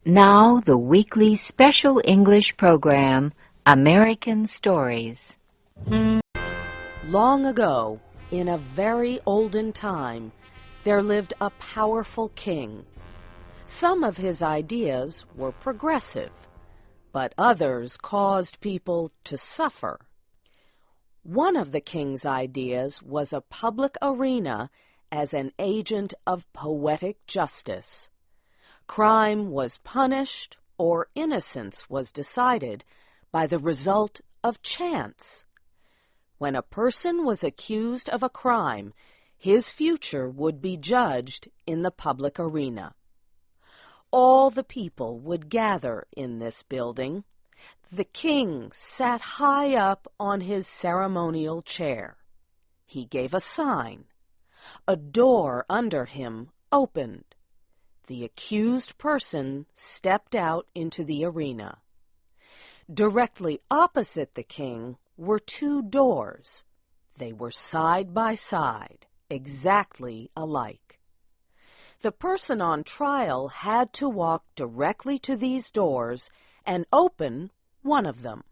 Now the weekly special English program, American Stories. Long ago, in a very olden time, there lived a powerful king. Some of his ideas were progressive, but others caused people to suffer. One of the king's ideas was a public arena as an agent of poetic justice. Crime was punished or innocence was decided by the result of chance. When a person was accused of a crime, his future would be judged in the public arena. All the people would gather in this building. The king sat high up on his ceremonial chair. He gave a sign. A door under him opened. The accused person stepped out into the arena. Directly opposite the king were two doors. They were side by side, exactly alike. The person on trial had to walk directly to these doors and open one of them.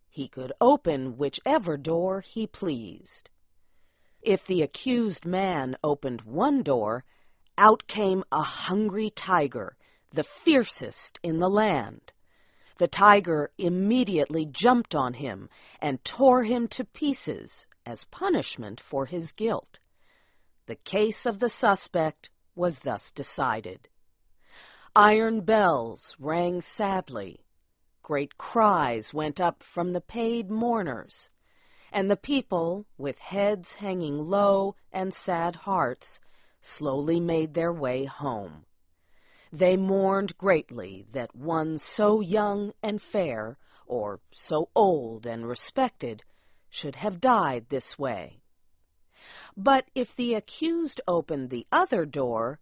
He could open whichever door he pleased. If the accused man opened one door, out came a hungry tiger, the fiercest in the land. The tiger immediately jumped on him and tore him to pieces as punishment for his guilt. The case of the suspect was thus decided. Iron bells rang sadly. Great cries went up from the paid mourners, and the people, with heads hanging low and sad hearts, slowly made their way home. They mourned greatly that one so young and fair, or so old and respected, should have died this way. But if the accused opened the other door,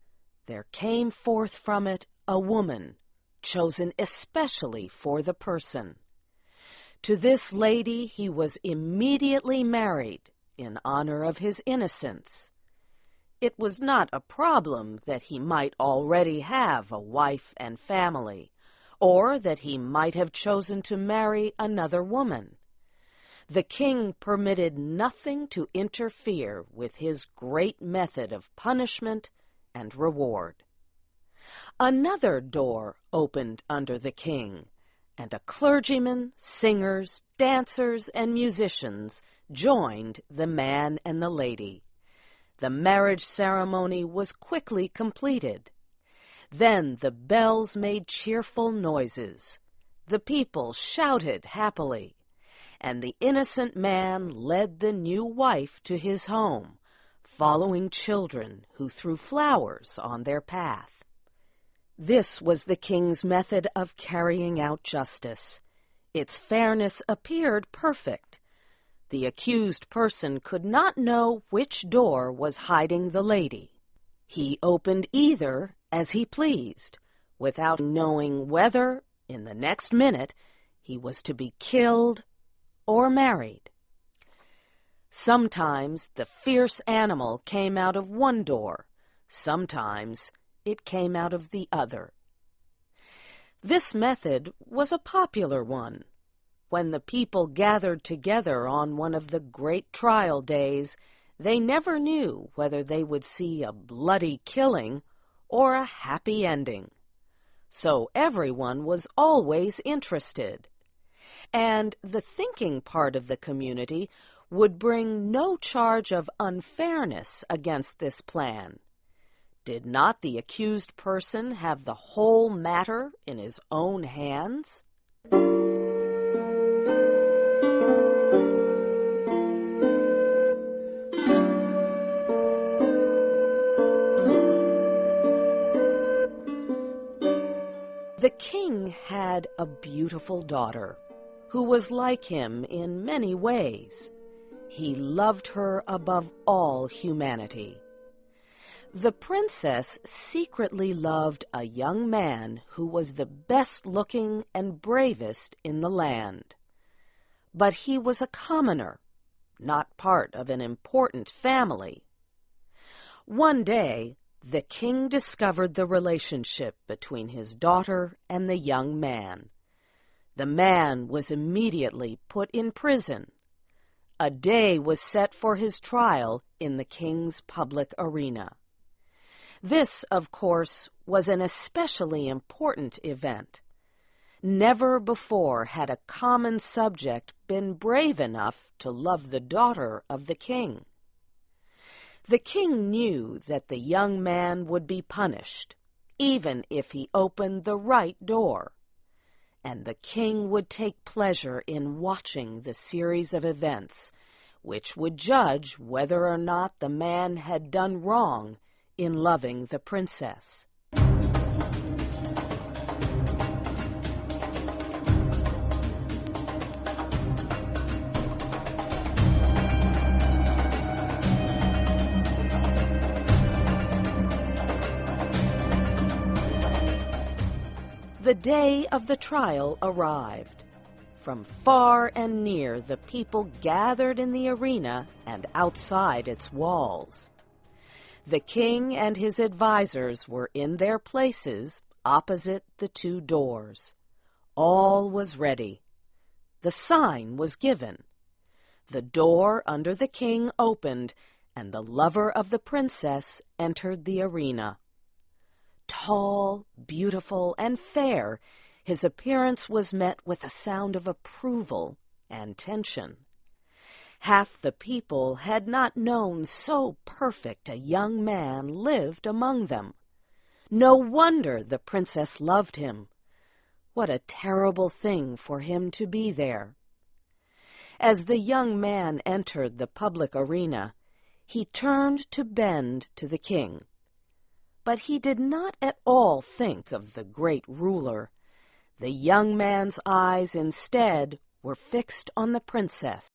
there came forth from it a woman, chosen especially for the person. To this lady he was immediately married in honor of his innocence. It was not a problem that he might already have a wife and family, or that he might have chosen to marry another woman. The king permitted nothing to interfere with his great method of punishment and reward. Another door opened under the king, and a clergyman, singers, dancers, and musicians joined the man and the lady. The marriage ceremony was quickly completed. Then the bells made cheerful noises. The people shouted happily, and the innocent man led the new wife to his home, following children who threw flowers on their path. This was the king's method of carrying out justice. Its fairness appeared perfect. The accused person could not know which door was hiding the lady. He opened either as he pleased, without knowing whether, in the next minute, he was to be killed or married. Sometimes the fierce animal came out of one door, sometimes it came out of the other. This method was a popular one. When the people gathered together on one of the great trial days, they never knew whether they would see a bloody killing or a happy ending. So everyone was always interested. And the thinking part of the community would bring no charge of unfairness against this plan. Did not the accused person have the whole matter in his own hands? The king had a beautiful daughter, who was like him in many ways. He loved her above all humanity. The princess secretly loved a young man who was the best-looking and bravest in the land. But he was a commoner, not part of an important family. One day, the king discovered the relationship between his daughter and the young man. The man was immediately put in prison. A day was set for his trial in the king's public arena. This, of course, was an especially important event. Never before had a common subject been brave enough to love the daughter of the king. The king knew that the young man would be punished, even if he opened the right door, and the king would take pleasure in watching the series of events, which would judge whether or not the man had done wrong in loving the princess. The day of the trial arrived. From far and near the people gathered in the arena and outside its walls. The king and his advisers were in their places opposite the two doors. All was ready. The sign was given. The door under the king opened, and the lover of the princess entered the arena. Tall, beautiful, and fair, his appearance was met with a sound of approval and tension. Half the people had not known so perfect a young man lived among them. No wonder the princess loved him. What a terrible thing for him to be there. As the young man entered the public arena, he turned to bend to the king. But he did not at all think of the great ruler. The young man's eyes instead were fixed on the princess,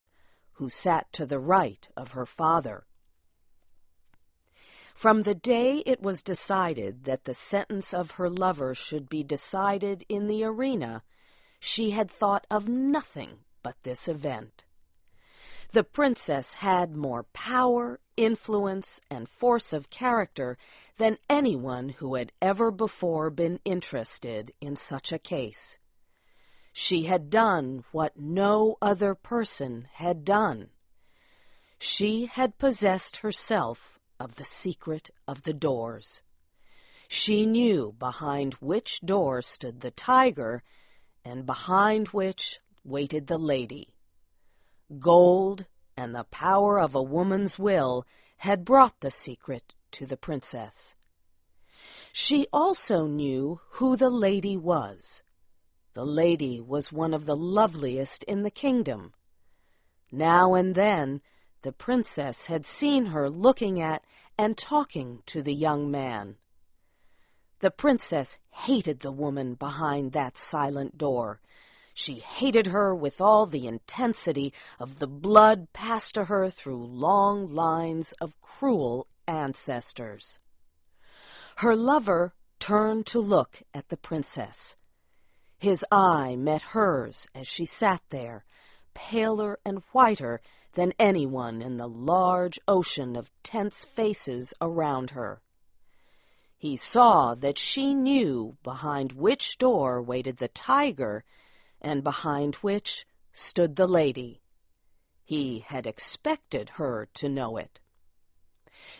who sat to the right of her father. From the day it was decided that the sentence of her lover should be decided in the arena, she had thought of nothing but this event. The princess had more power, influence, and force of character than anyone who had ever before been interested in such a case. She had done what no other person had done. She had possessed herself of the secret of the doors. She knew behind which door stood the tiger, and behind which waited the lady. Gold and the power of a woman's will had brought the secret to the princess. She also knew who the lady was. The lady was one of the loveliest in the kingdom. Now and then the princess had seen her looking at and talking to the young man. The princess hated the woman behind that silent door. She hated her with all the intensity of the blood passed to her through long lines of cruel ancestors. Her lover turned to look at the princess. His eye met hers as she sat there, paler and whiter than anyone in the large ocean of tense faces around her. He saw that she knew behind which door waited the tiger and behind which stood the lady. He had expected her to know it.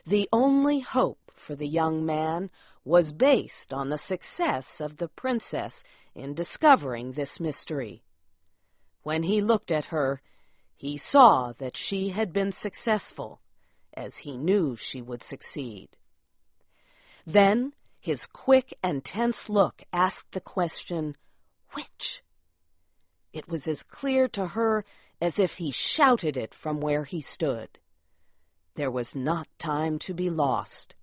The only hope for the young man was based on the success of the princess in discovering this mystery. When he looked at her, he saw that she had been successful, as he knew she would succeed. Then his quick and tense look asked the question, "Which?" It was as clear to her as if he shouted it from where he stood. There was not time to be lost.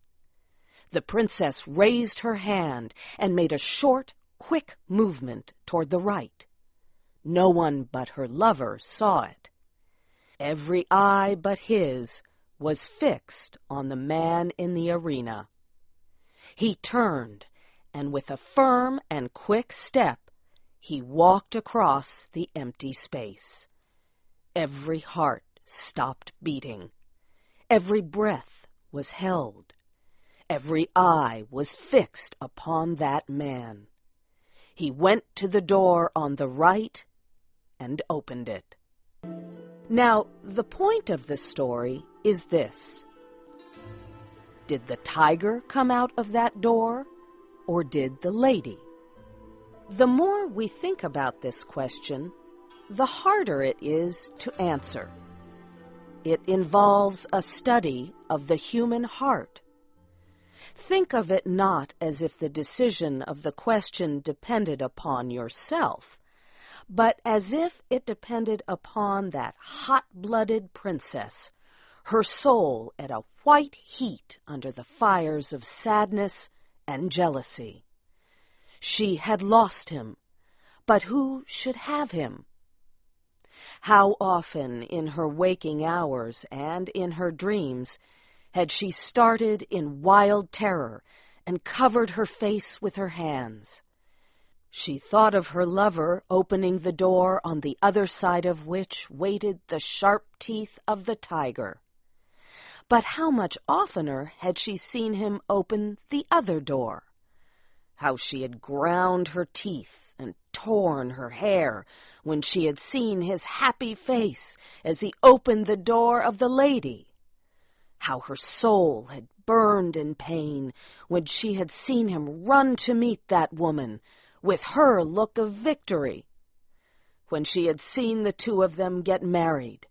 The princess raised her hand and made a short, quick movement toward the right. No one but her lover saw it. Every eye but his was fixed on the man in the arena. He turned, and with a firm and quick step, he walked across the empty space. Every heart stopped beating. Every breath was held. Every eye was fixed upon that man. He went to the door on the right and opened it. Now, the point of the story is this. Did the tiger come out of that door, or did the lady? The more we think about this question, the harder it is to answer. It involves a study of the human heart. Think of it not as if the decision of the question depended upon yourself, but as if it depended upon that hot-blooded princess, her soul at a white heat under the fires of sadness and jealousy. She had lost him, but who should have him? How often in her waking hours and in her dreams had she started in wild terror and covered her face with her hands. She thought of her lover opening the door on the other side of which waited the sharp teeth of the tiger. But how much oftener had she seen him open the other door? How she had ground her teeth and torn her hair when she had seen his happy face as he opened the door of the lady. How her soul had burned in pain when she had seen him run to meet that woman with her look of victory. When she had seen the two of them get married,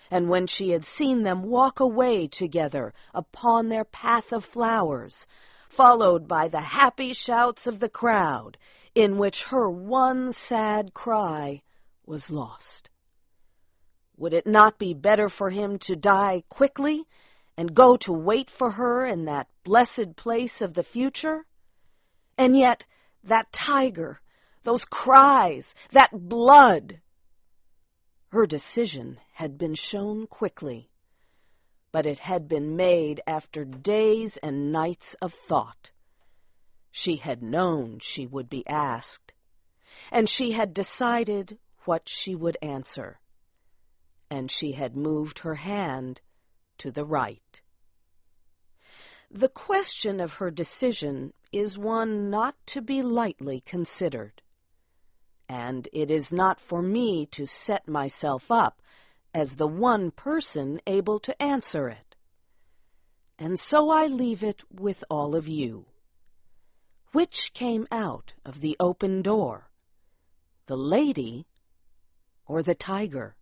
and when she had seen them walk away together upon their path of flowers, followed by the happy shouts of the crowd, in which her one sad cry was lost. Would it not be better for him to die quickly and go to wait for her in that blessed place of the future? And yet, that tiger, those cries, that blood! Her decision had been shown quickly, but it had been made after days and nights of thought. She had known she would be asked, and she had decided what she would answer, and she had moved her hand to the right. The question of her decision is one not to be lightly considered, and it is not for me to set myself up as the one person able to answer it. And so I leave it with all of you. Which came out of the open door, the lady or the tiger?